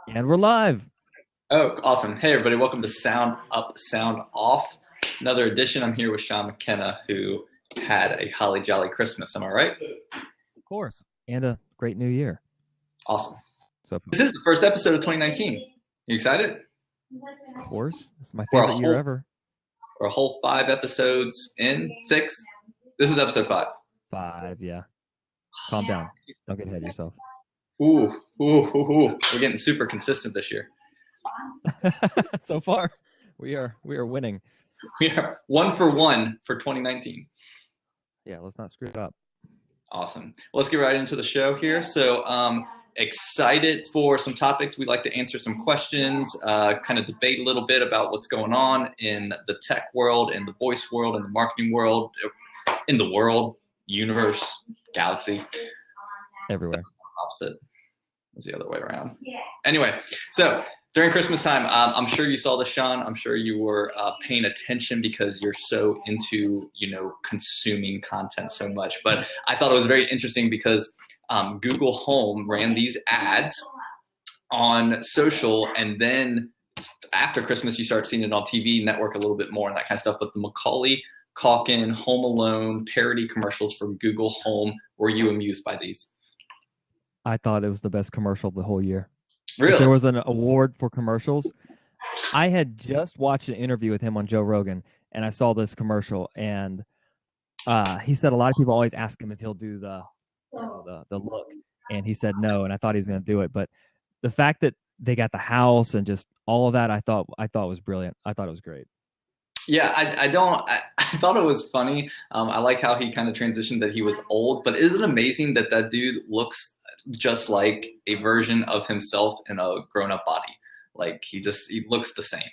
And we're live. Oh, awesome. Hey, everybody. Welcome to Sound Up, Sound Off. Another edition. I'm here with Sean McKenna, who had a holly jolly Christmas. Am I right? Of course. And a great new year. Awesome. So, This is the first episode of 2019. You excited? of course. It's my favorite year ever. We're a whole 5 episodes in. 6? This is episode 5. 5, yeah. Calm down. Don't get ahead of yourself. Ooh. We're getting super consistent this year. So far, we are winning. We are 1 for 1 for 2019. Yeah, let's not screw it up. Awesome. Well, let's get right into the show here. So excited for some topics. We'd like to answer some questions, kind of debate a little bit about what's going on in the tech world, in the voice world, in the marketing world, in the world, universe, galaxy. Everywhere. Opposite. It's the other way around. Yeah. Anyway, so during Christmas time, I'm sure you saw this, Sean. I'm sure you were paying attention because you're so into, consuming content so much. But I thought it was very interesting because Google Home ran these ads on social, and then after Christmas, you start seeing it on TV network a little bit more and that kind of stuff. But the Macaulay Culkin Home Alone parody commercials from Google Home, were you amused by these? I thought it was the best commercial of the whole year. Really? If there was an award for commercials. I had just watched an interview with him on Joe Rogan, and I saw this commercial, and he said a lot of people always ask him if he'll do the look, and he said no, and I thought he was going to do it. But the fact that they got the house and just all of that, I thought was brilliant. I thought it was great. Yeah, I thought it was funny. I like how he kind of transitioned that he was old, but isn't it amazing that dude looks just like a version of himself in a grown-up body? Like he looks the same.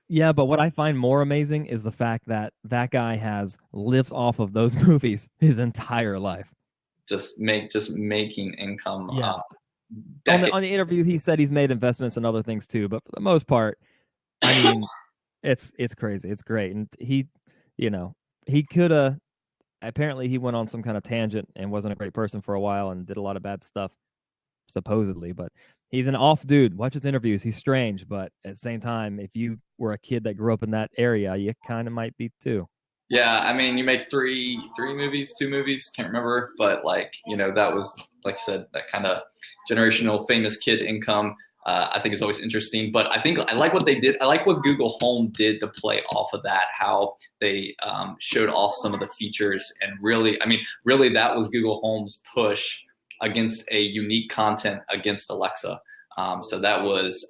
Yeah, but what I find more amazing is the fact that guy has lived off of those movies his entire life. Just making income. Yeah. On the interview, he said he's made investments and other things too, but for the most part, I mean, it's crazy. It's great. And he could have, apparently he went on some kind of tangent and wasn't a great person for a while and did a lot of bad stuff, supposedly, but he's an off dude. Watch his interviews. He's strange, but at the same time, if you were a kid that grew up in that area, you kind of might be too. Yeah, I mean, you make 2 movies, can't remember, but that was, like I said, that kind of generational famous kid income. I think it's always interesting, but I like what they did. I like what Google Home did to play off of that, how they showed off some of the features. And really, that was Google Home's push against a unique content against Alexa. So that was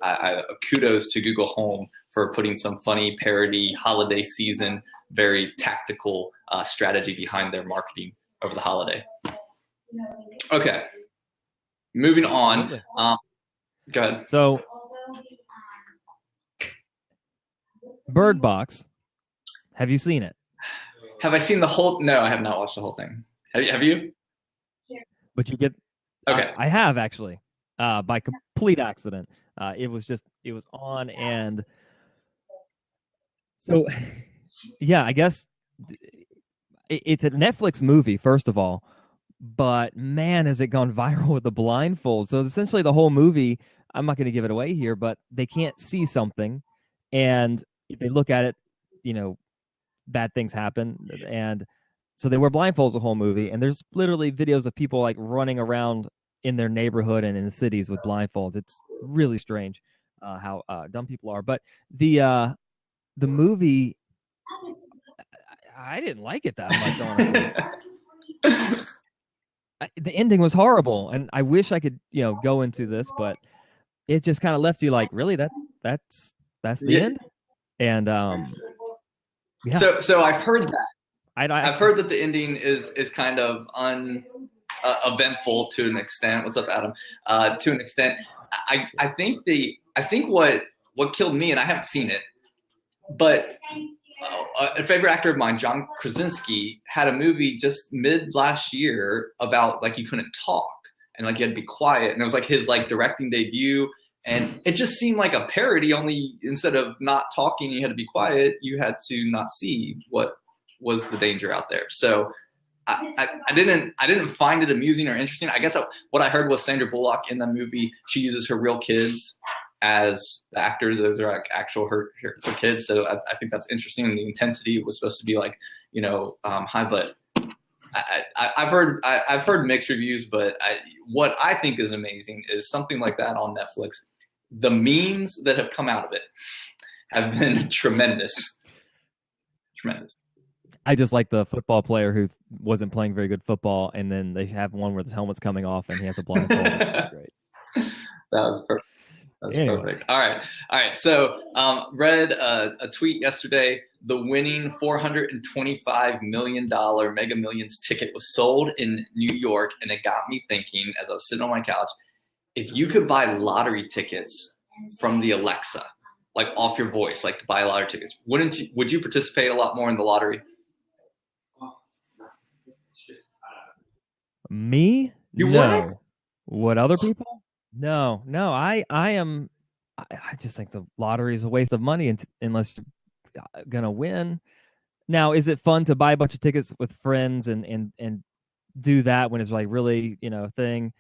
kudos to Google Home for putting some funny parody holiday season, very tactical strategy behind their marketing over the holiday. Okay, moving on. Go ahead. So, Bird Box, have you seen it? Have I seen the whole? No, I have not watched the whole thing. Have you? But you get. Okay. I have actually, by complete accident. It was on, and so, yeah, I guess it's a Netflix movie, first of all. But man, has it gone viral with the blindfold. So essentially the whole movie, I'm not going to give it away here, but they can't see something. And if they look at it, bad things happen. And so they wear blindfolds the whole movie. And there's literally videos of people like running around in their neighborhood and in the cities with blindfolds. It's really strange how dumb people are. But the movie, I didn't like it that much, honestly. The ending was horrible, and I wish I could, go into this, but it just kind of left you like, really, that's the end. And yeah. So I've heard that. I've heard that the ending is kind of uneventful to an extent. What's up, Adam? To an extent, I think what killed me, and I haven't seen it, but. A favorite actor of mine, John Krasinski, had a movie just mid last year about you couldn't talk and you had to be quiet, and it was his directing debut, and it just seemed like a parody. Only instead of not talking, you had to be quiet. You had to not see what was the danger out there. So I didn't find it amusing or interesting. I guess what I heard was Sandra Bullock in the movie, she uses her real kids as the actors. Those are like actual her kids. So I think that's interesting. And the intensity was supposed to be like, high, but I've heard mixed reviews, but what I think is amazing is something like that on Netflix. The memes that have come out of it have been tremendous. I just like the football player who wasn't playing very good football, and then they have one where his helmet's coming off and he has a blindfold. Great. That was perfect. Perfect. All right. So read a tweet yesterday. The winning $425 million Mega Millions ticket was sold in New York, and it got me thinking as I was sitting on my couch, if you could buy lottery tickets from the Alexa, like off your voice, like to buy lottery tickets, would you participate a lot more in the lottery? Me? You no. wouldn't? Would other people? No. I just think the lottery is a waste of money unless you're gonna win. Now, is it fun to buy a bunch of tickets with friends and do that when it's like really, a thing?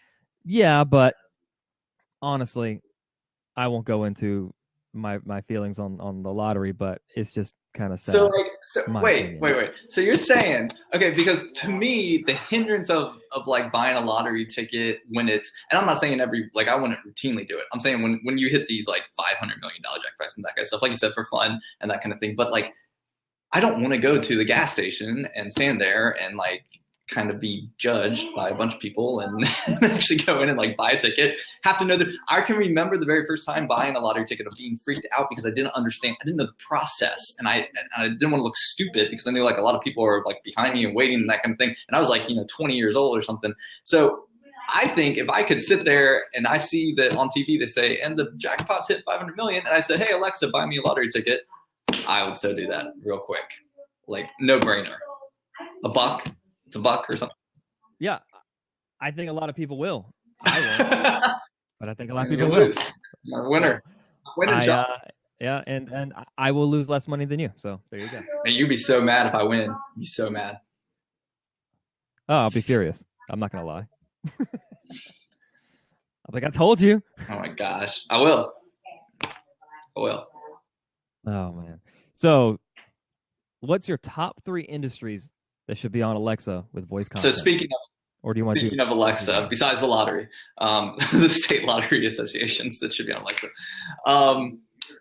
Yeah, but honestly, I won't go into my feelings on the lottery, but it's just kind of sad. So wait. So you're saying, okay, because to me, the hindrance of like buying a lottery ticket when it's, and I'm not saying I wouldn't routinely do it. I'm saying when you hit these like $500 million jackpots and that kind of stuff, like you said, for fun and that kind of thing. But like, I don't want to go to the gas station and stand there and like kind of be judged by a bunch of people and actually go in and like buy a ticket. Have to know that I can remember the very first time buying a lottery ticket of being freaked out because I didn't understand. I didn't know the process, and I didn't want to look stupid because I knew like a lot of people are like behind me and waiting and that kind of thing. And I was like 20 years old or something. So I think if I could sit there and I see that on TV they say, and the jackpot's hit 500 million, and I said, hey Alexa, buy me a lottery ticket, I would so do that real quick, like no brainer. $1. It's $1 or something. Yeah, I think a lot of people will. I won't, but I think a lot of people will. You're a winner. Job. Yeah, and I will lose less money than you. So there you go. And you'd be so mad if I win. You'd be so mad. Oh, I'll be furious. I'm not gonna lie. I'm like, I told you. Oh my gosh, I will. Oh man. So, what's your top 3 industries that should be on Alexa with voice content? So speaking of Alexa, besides the lottery, the state lottery associations that should be on Alexa.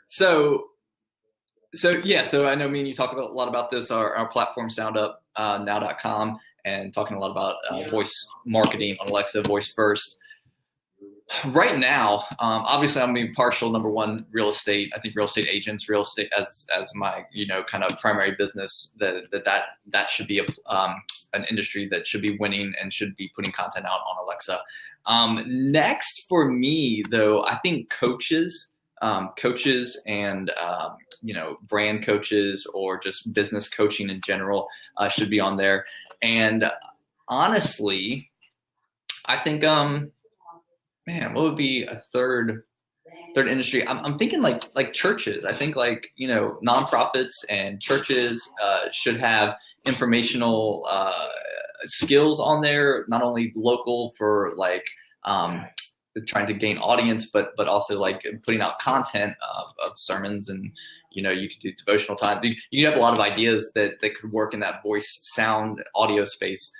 So I know me and you talk a lot about this. Our platform SoundUp now.com, and talking a lot about voice marketing on Alexa, voice first. Right now, obviously I'm being partial. Number one, real estate. I think real estate agents, real estate as my kind of primary business. That should be an industry that should be winning and should be putting content out on Alexa. Next for me though, I think coaches and brand coaches or just business coaching in general should be on there. And honestly, I think man, what would be a third industry? I'm thinking like churches. I think nonprofits and churches should have informational skills on there, not only local for trying to gain audience, but also like putting out content of sermons, and you could do devotional time. You have a lot of ideas that could work in that voice, sound, audio space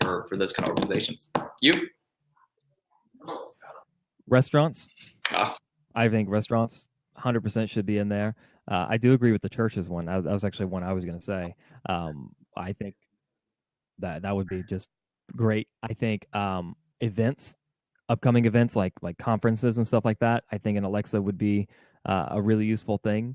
for those kind of organizations. You? Restaurants. I think restaurants 100% should be in there. I do agree with the churches one. That was actually one I was going to say. I think that would be just great. I think events, upcoming events like conferences and stuff like that, I think an Alexa would be a really useful thing.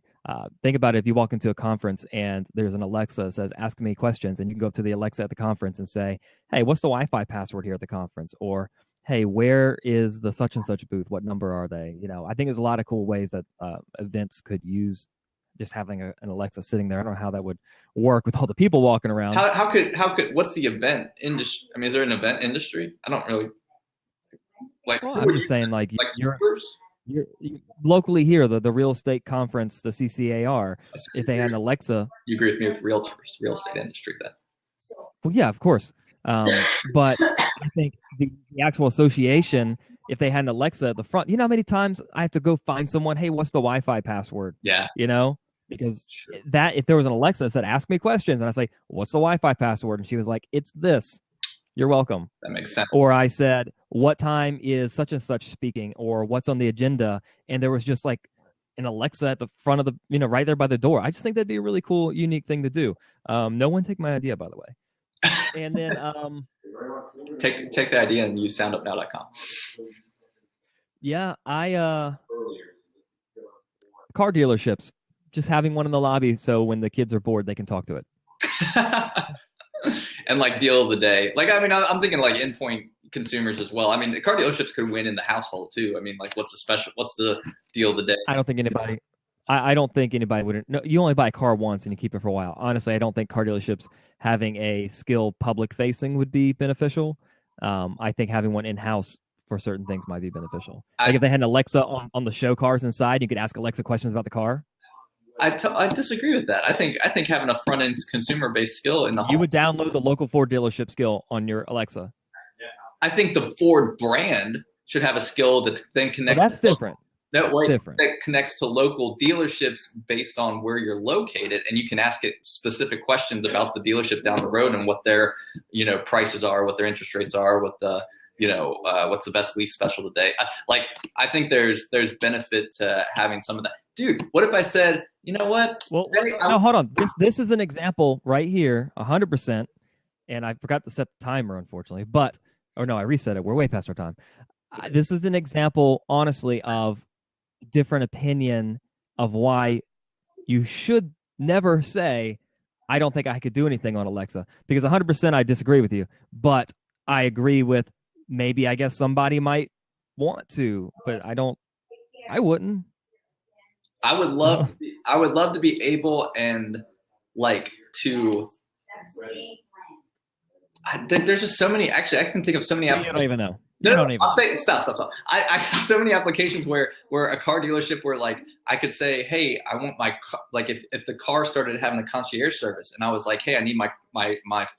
Think about it. If you walk into a conference and there's an Alexa that says, ask me questions, and you can go up to the Alexa at the conference and say, hey, what's the Wi-Fi password here at the conference? Or, hey, where is the such and such booth? What number are they? I think there's a lot of cool ways that events could use just having an Alexa sitting there. I don't know how that would work with all the people walking around. How could what's the event industry? I mean, is there an event industry? I don't really like. Well, I'm just saying, like you're locally here, the real estate conference, the CCAR. If they had an Alexa, you agree with me with realtors, real estate industry then? Well, yeah, of course. But I think the actual association, if they had an Alexa at the front, you know how many times I have to go find someone, hey, what's the Wi-Fi password? Yeah. You know, because that if there was an Alexa that said, ask me questions, and I say, what's the Wi-Fi password? And she was like, it's this. You're welcome. That makes sense. Or I said, what time is such and such speaking, or what's on the agenda? And there was just like an Alexa at the front of the, you know, right there by the door. I just think that'd be a really cool, unique thing to do. No one take my idea, by the way. And then take the idea and use soundupnow.com. Yeah, car dealerships, just having one in the lobby so when the kids are bored they can talk to it. And like deal of the day. Like, I mean, I'm thinking like endpoint consumers as well. I mean, the car dealerships could win in the household too. I mean, like what's the deal of the day? I don't think anybody would. No, you only buy a car once and you keep it for a while. Honestly, I don't think car dealerships having a skill public facing would be beneficial. I think having one in house for certain things might be beneficial. Like if they had an Alexa on the show cars inside, you could ask Alexa questions about the car. I disagree with that. I think having a front end consumer based skill in the home. You would download the local Ford dealership skill on your Alexa. I think the Ford brand should have a skill that then connects. Well, that's different. That connects to local dealerships based on where you're located, and you can ask it specific questions about the dealership down the road and what their, you know, prices are, what their interest rates are, what the, you know, what's the best lease special today. I think there's benefit to having some of that. Dude, what if I said, you know what? Well, no, hold on. This is an example right here, 100%. And I forgot to set the timer, unfortunately. But, oh no, I reset it. We're way past our time. This is an example, honestly, of different opinion of why you should never say, I don't think I could do anything on Alexa. Because 100% I disagree with you. But I agree with maybe, I guess somebody might want to, but I wouldn't. I would love to be able and like to. There's just so many. Actually, I can think of so many. You don't even know. I'm saying stop. I have so many applications where a car dealership where like I could say, hey, I want my car, like if the car started having a concierge service and I was like, hey, I need my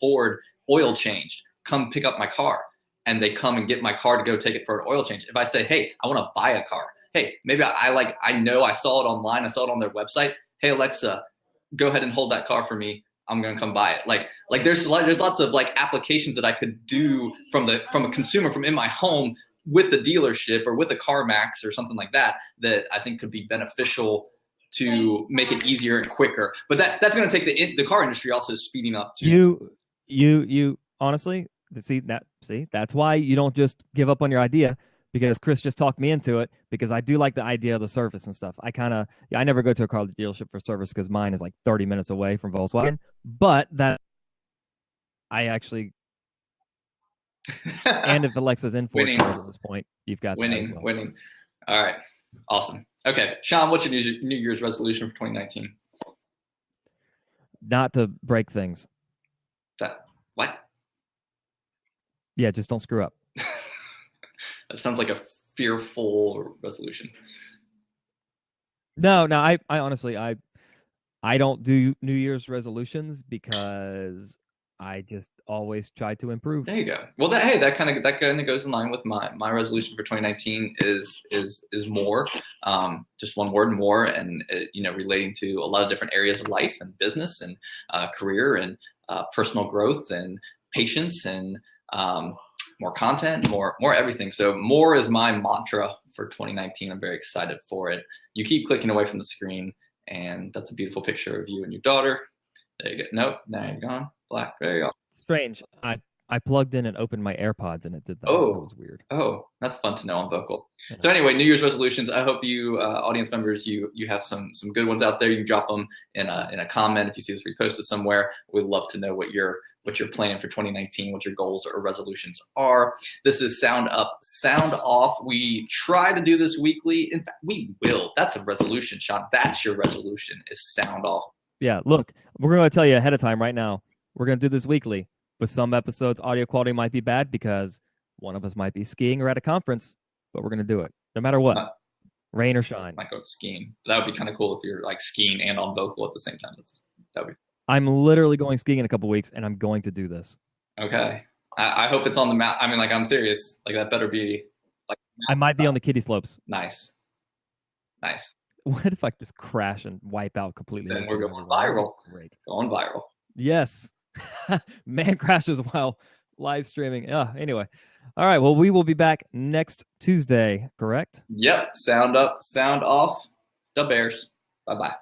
Ford oil changed. Come pick up my car, and they come and get my car to go take it for an oil change. If I say, hey, I want to buy a car. Hey, maybe I know I saw it online. I saw it on their website. Hey, Alexa, go ahead and hold that car for me. I'm going to come buy it. Like there's lots of like applications that I could do from a consumer from in my home with the dealership or with a CarMax or something like that I think could be beneficial to make it easier and quicker. But that's going to take the car industry also speeding up too. You honestly that's why you don't just give up on your idea. Because Chris just talked me into it, because I do like the idea of the service and stuff. I never go to a car dealership for service because mine is like 30 minutes away from Volkswagen. But that I actually, and if Alexa's in Ford cars at this point, you've got winning. All right, awesome. Okay, Sean, what's your New Year's resolution for 2019? Not to break things. What? Yeah, just don't screw up. That sounds like a fearful resolution. No, I honestly, I don't do New Year's resolutions because I just always try to improve. There you go. Well, that kind of goes in line with my resolution for 2019 is more, just one word, more, and relating to a lot of different areas of life and business and career and personal growth and patience and more content, more everything. So more is my mantra for 2019. I'm very excited for it. You keep clicking away from the screen, and that's a beautiful picture of you and your daughter. There you go. Nope, now you're gone. Black. There you go. Strange. I plugged in and opened my AirPods, and it did that. Oh, that was weird. Oh, that's fun to know on vocal. Yeah. So anyway, New Year's resolutions. I hope you, audience members, you have some good ones out there. You can drop them in a comment if you see this reposted somewhere. We'd love to know what you're planning for 2019, what your goals or resolutions are. This is Sound Up, Sound Off. We try to do this weekly. In fact, we will. That's a resolution, Sean. That's your resolution, is sound off. Yeah, look, we're going to tell you ahead of time right now. We're going to do this weekly. With some episodes, audio quality might be bad because one of us might be skiing or at a conference, but we're going to do it no matter what, rain or shine. Might go skiing. That would be kind of cool if you're like skiing and on vocal at the same time. That would be. I'm literally going skiing in a couple weeks, and I'm going to do this. Okay. I hope it's on the map. I mean, like, I'm serious. Like, that better be like I might be on the kiddie slopes. Nice. Nice. What if I just crash and wipe out completely? Then we're going viral. Great. Going viral. Yes. Man crashes while live streaming. Anyway. All right. Well, we will be back next Tuesday, correct? Yep. Sound up, sound off. The Bears. Bye-bye.